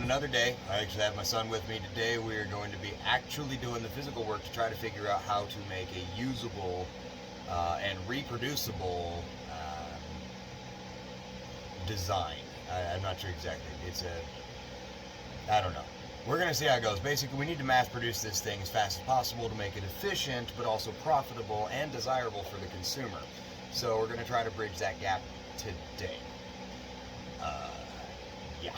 another day. I actually have my son with me today. We are going to be actually doing the physical work to try to figure out how to make a usable and reproducible design. I'm not sure exactly. I don't know. We're going to see how it goes. Basically, we need to mass produce this thing as fast as possible to make it efficient, but also profitable and desirable for the consumer. So we're going to try to bridge that gap today. Yeah.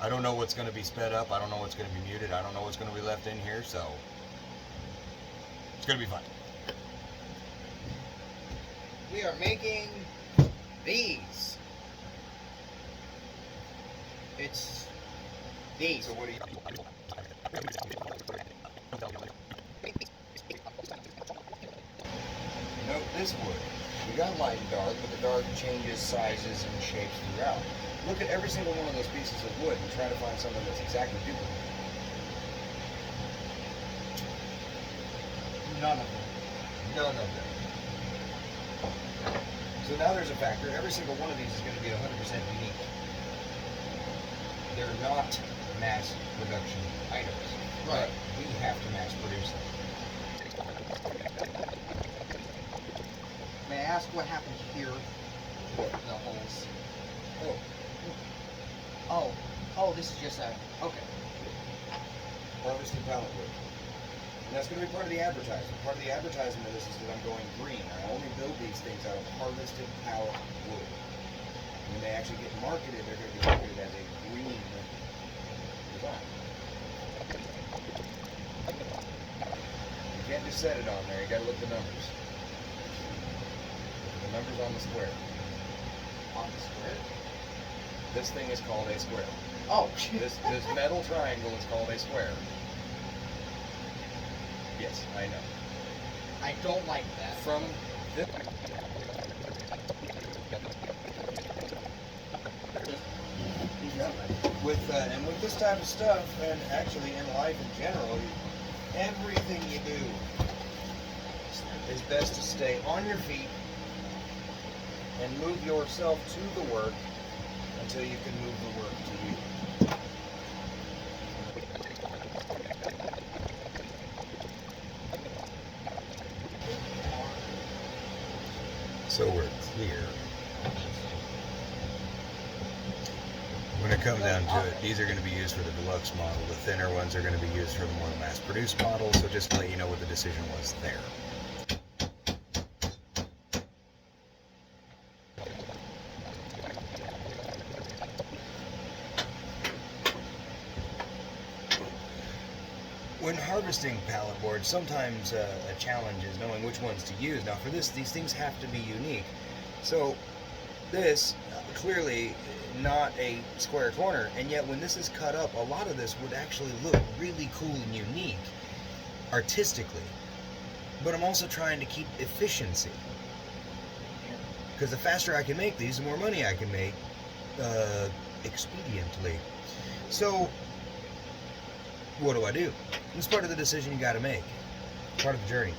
I don't know what's going to be sped up. I don't know what's going to be muted. I don't know what's going to be left in here. So it's going to be fun. We are making these. It's these. So what do you... Note this wood. We got light and dark, but the dark changes sizes and shapes throughout. Look at every single one of those pieces of wood and try to find something that's exactly duplicate. None of them. None of them. So now there's a factor. Every single one of these is going to be 100% unique. They're not mass production items. Right. We have to mass produce them. May I ask what happened here? The holes. Oh, this is just a, okay. Harvested pallet wood. And that's going to be part of the advertisement. Part of the advertisement of this is that I'm going green. I only build these things out of harvested pallet wood. When they actually get marketed, they're going to be marketed as a green design. You can't just set it on there. You got to look at the numbers. Look at the numbers on the square. On the square? This thing is called a square. Oh, This metal triangle is called a square. Yes, I know. I don't like that. From this... And with this type of stuff, and actually in life in general, everything you do is best to stay on your feet and move yourself to the work until you can move the work to you. So we're clear. When it comes down to it, these are going to be used for the deluxe model. The thinner ones are going to be used for the more mass-produced model. So just to let you know what the decision was there. When harvesting pallet boards, sometimes a challenge is knowing which ones to use. Now for this, these things have to be unique. So this, clearly not a square corner, and yet when this is cut up, a lot of this would actually look really cool and unique, artistically. But I'm also trying to keep efficiency. Because the faster I can make these, the more money I can make expediently. So what do? It's part of the decision you got to make, part of the journey.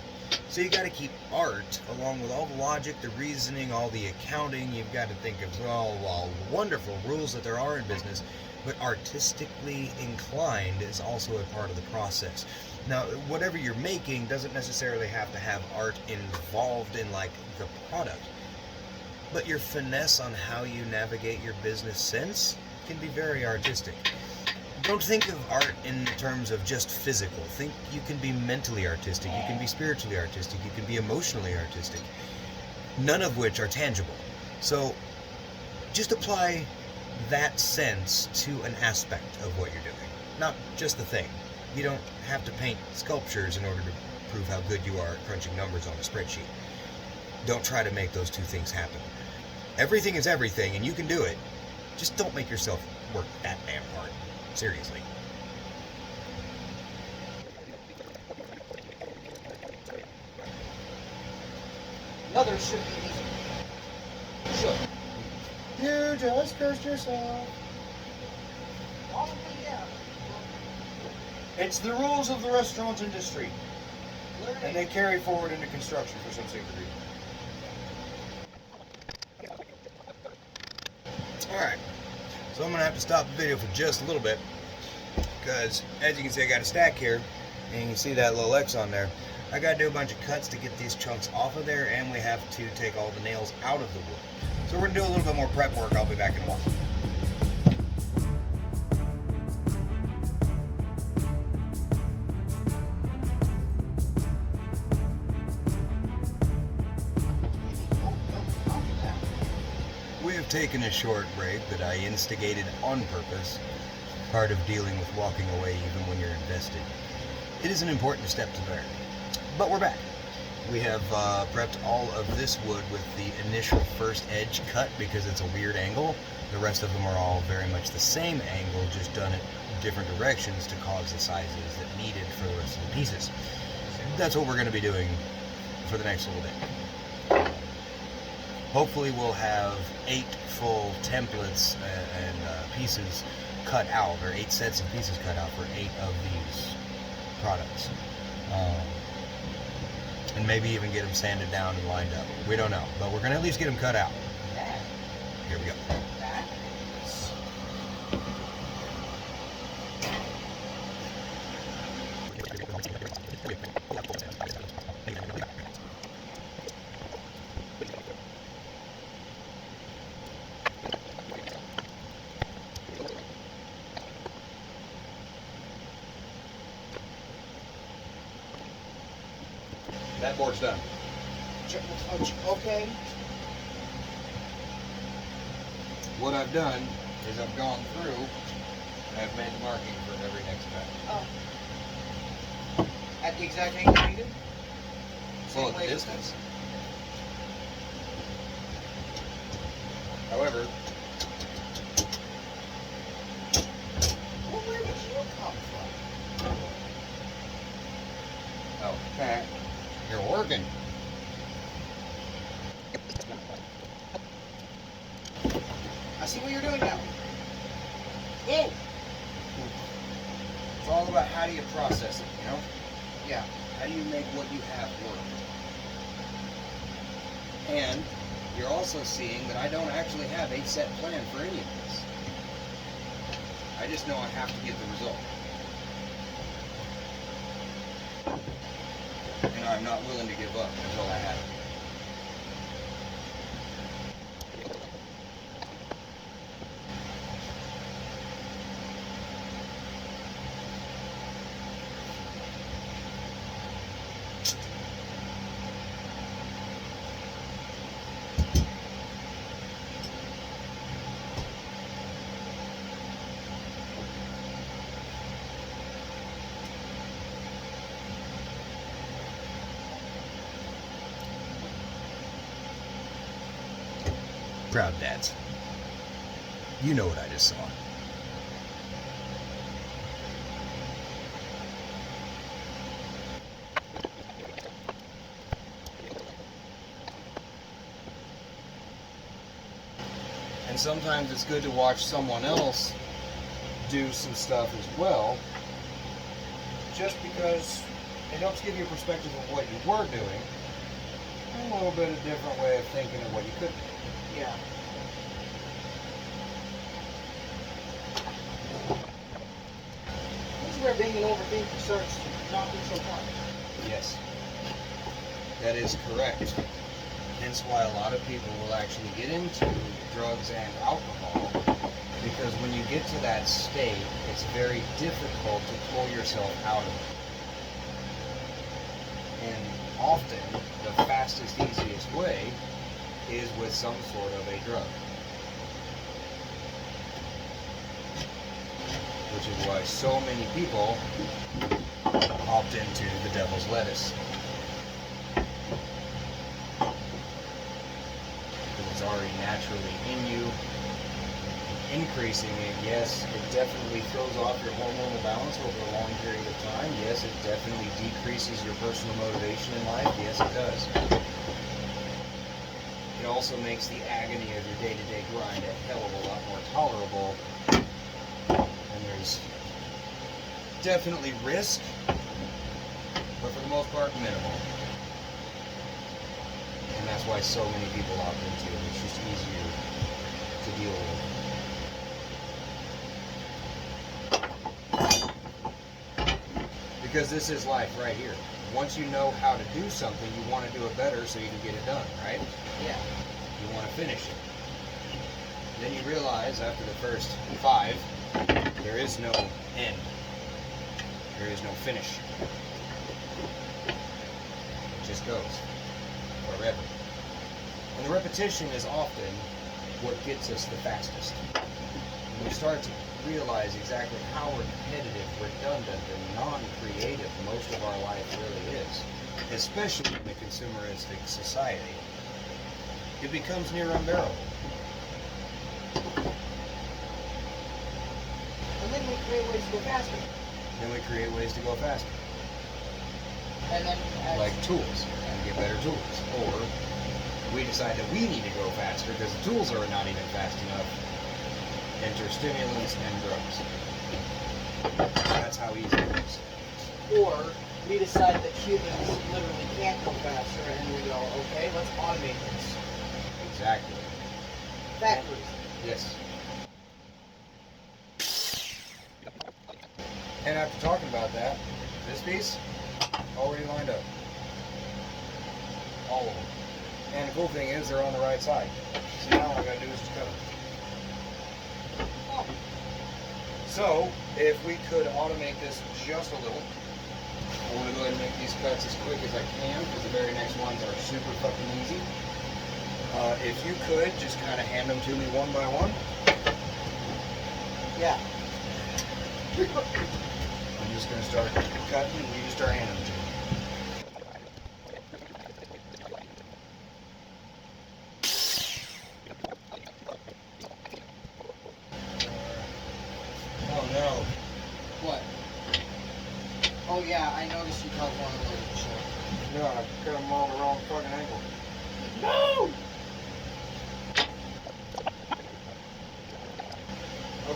So you got to keep art along with all the logic, the reasoning, all the accounting. You've got to think of all the wonderful rules that there are in business, but artistically inclined is also a part of the process. Now, whatever you're making doesn't necessarily have to have art involved in like the product, but your finesse on how you navigate your business sense can be very artistic. Don't think of art in terms of just physical. Think you can be mentally artistic, you can be spiritually artistic, you can be emotionally artistic, none of which are tangible. So just apply that sense to an aspect of what you're doing, not just the thing. You don't have to paint sculptures in order to prove how good you are at crunching numbers on a spreadsheet. Don't try to make those two things happen. Everything is everything, and you can do it. Just don't make yourself work that damn hard. Seriously. Another should be easy. Should. You just cursed yourself. Probably, yeah. It's the rules of the restaurant industry, and they carry forward into construction for some secret reason. Alright, so So I'm gonna have to stop the video for just a little bit, because as you can see, I got a stack here, and you can see that little X on there. I gotta do a bunch of cuts to get these chunks off of there, and we have to take all the nails out of the wood. So we're gonna do a little bit more prep work. I'll be back in a while. We have taken a short break that I instigated on purpose, part of dealing with walking away even when you're invested. It is an important step to learn. But we're back. We have prepped all of this wood with the initial first edge cut because it's a weird angle. The rest of them are all very much the same angle, just done in different directions to cause the sizes that needed for the rest of the pieces. That's what we're going to be doing for the next little bit. Hopefully we'll have 8 full templates and pieces cut out, or 8 sets of pieces cut out for 8 of these products. And maybe even get them sanded down and lined up. We don't know, but we're going to at least get them cut out. Here we go. That board's done. Okay. What I've done is I've gone through and I've made the marking for every next cut. Oh. At the exact angle needed? Well, at the way it distance. However, Well, where did you come from? oh, okay. You're working. I see what you're doing now. Whoa! It's all about how do you process it, you know? Yeah. How do you make what you have work? And you're also seeing that I don't actually have a set plan for any of this. I just know I have to get the result. And I'm not willing to give up until I have it. Proud dads. You know what I just saw. And sometimes it's good to watch someone else do some stuff as well, just because it helps give you a perspective of what you were doing, and a little bit of different way of thinking of what you could do. Yeah. This is where being an overthinker starts to not be so fun. Yes, that is correct. Hence why a lot of people will actually get into drugs and alcohol, because when you get to that state, it's very difficult to pull yourself out of it. And often, the fastest, easiest way is with some sort of a drug. Which is why so many people opt into the devil's lettuce. It's already naturally in you. Increasing it, yes, it definitely throws off your hormonal balance over a long period of time. Yes, it definitely decreases your personal motivation in life. Yes, it does. It also makes the agony of your day-to-day grind a hell of a lot more tolerable. And there's definitely risk, but for the most part, minimal. And that's why so many people opt into it. It's just easier to deal with. Because this is life right here. Once you know how to do something, you want to do it better so you can get it done, right? Yeah. You want to finish it. Then you realize after the first 5, there is no end. There is no finish. It just goes forever. And the repetition is often what gets us the fastest. When we start to realize exactly how repetitive, redundant, and non-creative most of our life really is, especially in a consumeristic society, it becomes near unbearable. And then we create ways to go faster. Then we create ways to go faster. And then Like tools, and get better tools. Or we decide that we need to go faster because the tools are not even fast enough. Enter stimulants and drugs. That's how easy it is. or we decide that humans literally can't go faster and we go, okay, let's automate this. Exactly. Factories. Yes. And after talking about that, this piece already lined up. All of them. And the cool thing is they're on the right side. So now all I gotta do is just cut them. Oh. So, if we could automate this just a little, I want to go ahead and make these cuts as quick as I can because the very next ones are super fucking easy. If you could just kind of hand them to me one by one. Yeah. I'm just going to start cutting and you just start handing them to me. Oh no. What? Oh yeah, I noticed you cut one a little short. No, I cut them all the wrong fucking angle. No!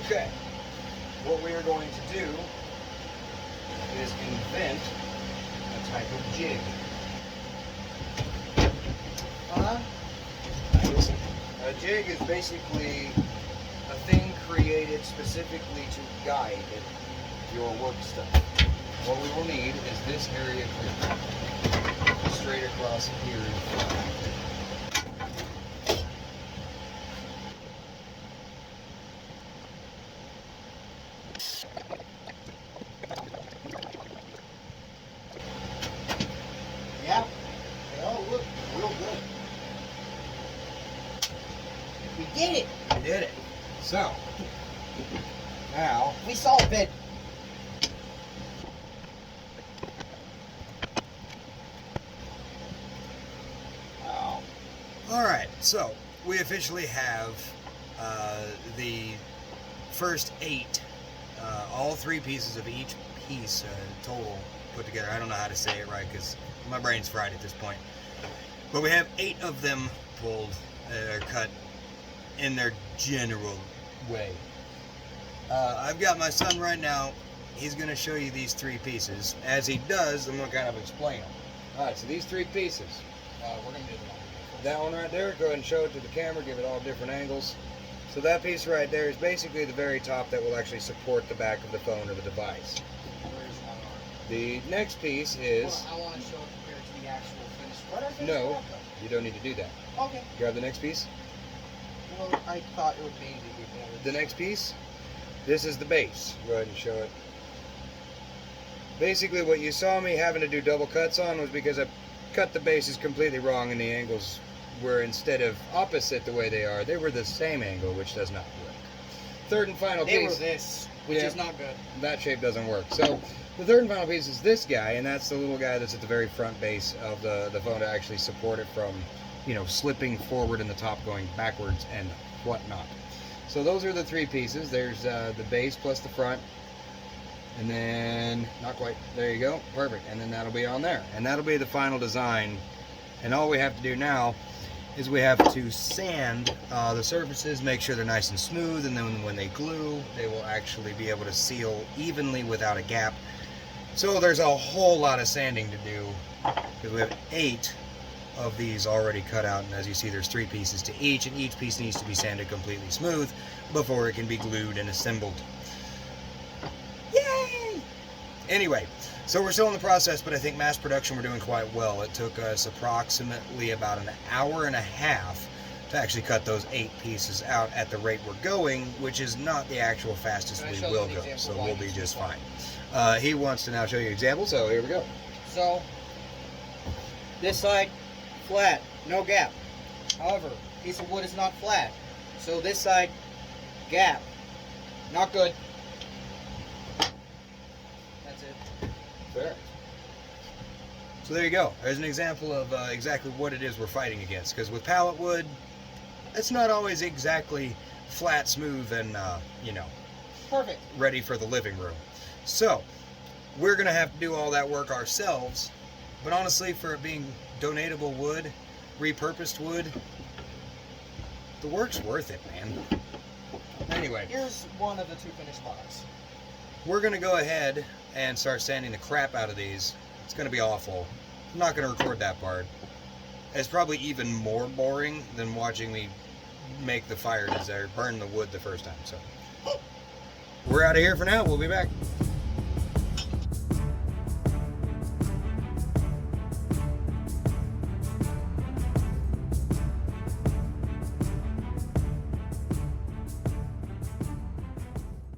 Okay. What we are going to do is invent a type of jig. Uh-huh. A jig is basically a thing created specifically to guide your work stuff. What we will need is this area clear. Straight across here in front. Yeah. They all look real good. We did it! We did it. So, now, We solved it! wow. All right, so we officially have the first 8, all 3 pieces of each piece total put together. I don't know how to say it right because my brain's fried at this point. But we have 8 of them pulled, cut in their general way. I've got my son right now. He's going to show you these 3 pieces. As he does, I'm going to kind of explain them. All right, so these 3 pieces. We're gonna do the one. That one right there, go ahead and show it to the camera, give it all different angles. So that piece right there is basically the very top that will actually support the back of the phone or the device. Where's one arm? The next piece is, Well, I want to show it compared to the actual finished product. no, you don't need to do that. Okay. Grab the next piece. Well, I thought it would maybe be better. The next piece, this is the base. Go ahead and show it. Basically what you saw me having to do double cuts on was because I cut the bases completely wrong and the angles were, instead of opposite the way they are, they were the same angle, which does not work. Third and final They were piece. this, which Yeah. is not good. That shape doesn't work. So the third and final piece is this guy, and that's the little guy that's at the very front base of the phone to actually support it from, you know, slipping forward and the top going backwards and whatnot. So those are the 3 pieces. There's the base plus the front, and then not quite. There you go, perfect. And then that'll be on there, and that'll be the final design. And all we have to do now is we have to sand the surfaces, make sure they're nice and smooth, and then when they glue, they will actually be able to seal evenly without a gap. So there's a whole lot of sanding to do because we have 8 of these already cut out, and as you see, there's 3 pieces to each, and each piece needs to be sanded completely smooth before it can be glued and assembled. Yay! Anyway, so we're still in the process, but I think mass production we're doing quite well. It took us approximately about an hour and a half to actually cut those 8 pieces out at the rate we're going, which is not the actual fastest Can I we show will you an go. example So why we'll it be needs to be just flat? fine. He wants to now show you an example, so here we go. So, this side, flat, no gap. However, piece of wood is not flat. So this side, gap. Not good. That's it. Fair. So there you go. There's an example of exactly what it is we're fighting against. Because with pallet wood, it's not always exactly flat, smooth, and, Perfect. ready for the living room. So, we're going to have to do all that work ourselves. But honestly, for it being donatable wood, repurposed wood, the work's worth it, man. Anyway, Here's one of the 2 finished products. we're going to go ahead and start sanding the crap out of these. It's going to be awful. I'm not going to record that part. It's probably even more boring than watching me make the fire desire, burn the wood the first time. So, we're out of here for now. We'll be back.